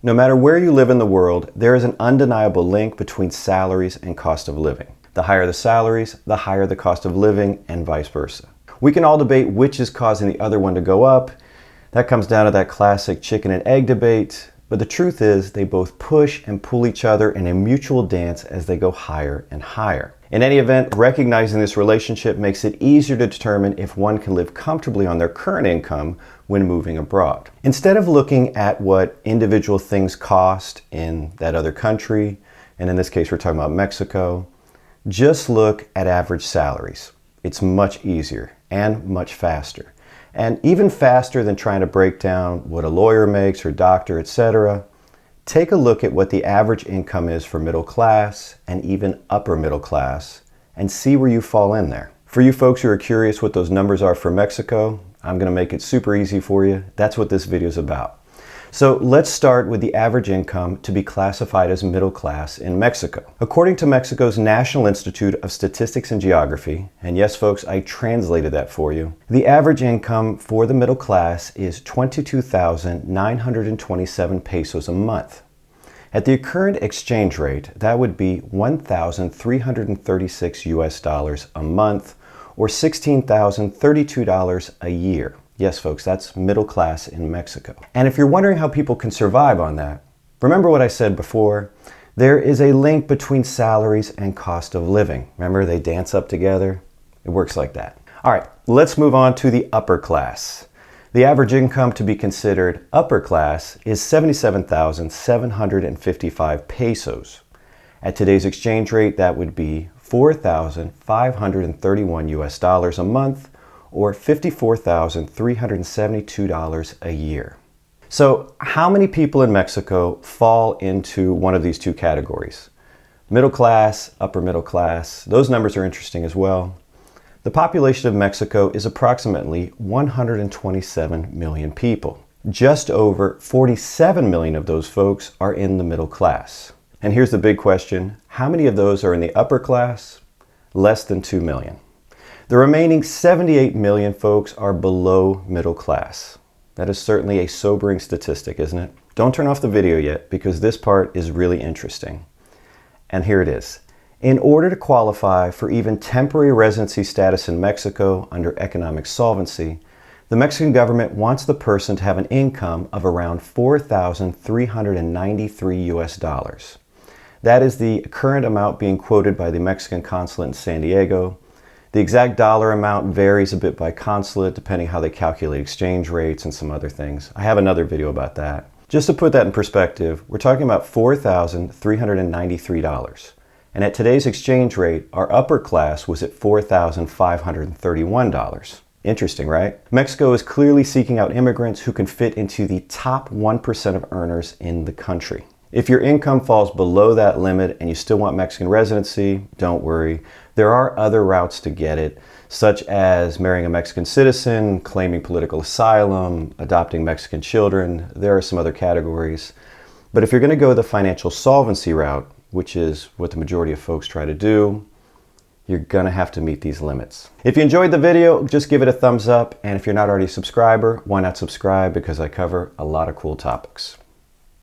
No matter where you live in the world, there is an undeniable link between salaries and cost of living. The higher the salaries, the higher the cost of living, and vice versa. We can all debate which is causing the other one to go up. That comes down to that classic chicken and egg debate, but the truth is they both push and pull each other in a mutual dance as they go higher and higher. In any event, recognizing this relationship makes it easier to determine if one can live comfortably on their current income when moving abroad. Instead of looking at what individual things cost in that other country, and in this case we're talking about Mexico, just look at average salaries. It's much easier and much faster. And even faster than trying to break down what a lawyer makes or doctor, etc. Take a look at what the average income is for middle class and even upper middle class and see where you fall in there. For you folks who are curious what those numbers are for Mexico, I'm going to make it super easy for you. That's what this video is about. So let's start with the average income to be classified as middle class in Mexico. According to Mexico's National Institute of Statistics and Geography, and yes folks, I translated that for you, the average income for the middle class is 22,927 pesos a month. At the current exchange rate, that would be 1,336 US dollars a month, or $16,032 a year. Yes, folks, that's middle class in Mexico. And if you're wondering how people can survive on that, remember what I said before? There is a link between salaries and cost of living. Remember, they dance up together? It works like that. All right, let's move on to the upper class. The average income to be considered upper class is 77,755 pesos. At today's exchange rate, that would be 4,531 US dollars a month, or $54,372 a year. So how many people in Mexico fall into one of these two categories? Middle class, upper middle class, those numbers are interesting as well. The population of Mexico is approximately 127 million people. Just over 47 million of those folks are in the middle class. And here's the big question, how many of those are in the upper class? Less than 2 million. The remaining 78 million folks are below middle class. That is certainly a sobering statistic, isn't it? Don't turn off the video yet because this part is really interesting. And here it is. In order to qualify for even temporary residency status in Mexico under economic solvency, the Mexican government wants the person to have an income of around 4,393 US dollars. That is the current amount being quoted by the Mexican consulate in San Diego. The exact dollar amount varies a bit by consulate depending how they calculate exchange rates and some other things. I have another video about that. Just to put that in perspective, we're talking about $4,393. And at today's exchange rate, our upper class was at $4,531. Interesting, right? Mexico is clearly seeking out immigrants who can fit into the top 1% of earners in the country. If your income falls below that limit and you still want Mexican residency, don't worry. There are other routes to get it, such as marrying a Mexican citizen, claiming political asylum, adopting Mexican children. There are some other categories. But if you're going to go the financial solvency route, which is what the majority of folks try to do, you're going to have to meet these limits. If you enjoyed the video, just give it a thumbs up. And if you're not already a subscriber, why not subscribe? Because I cover a lot of cool topics.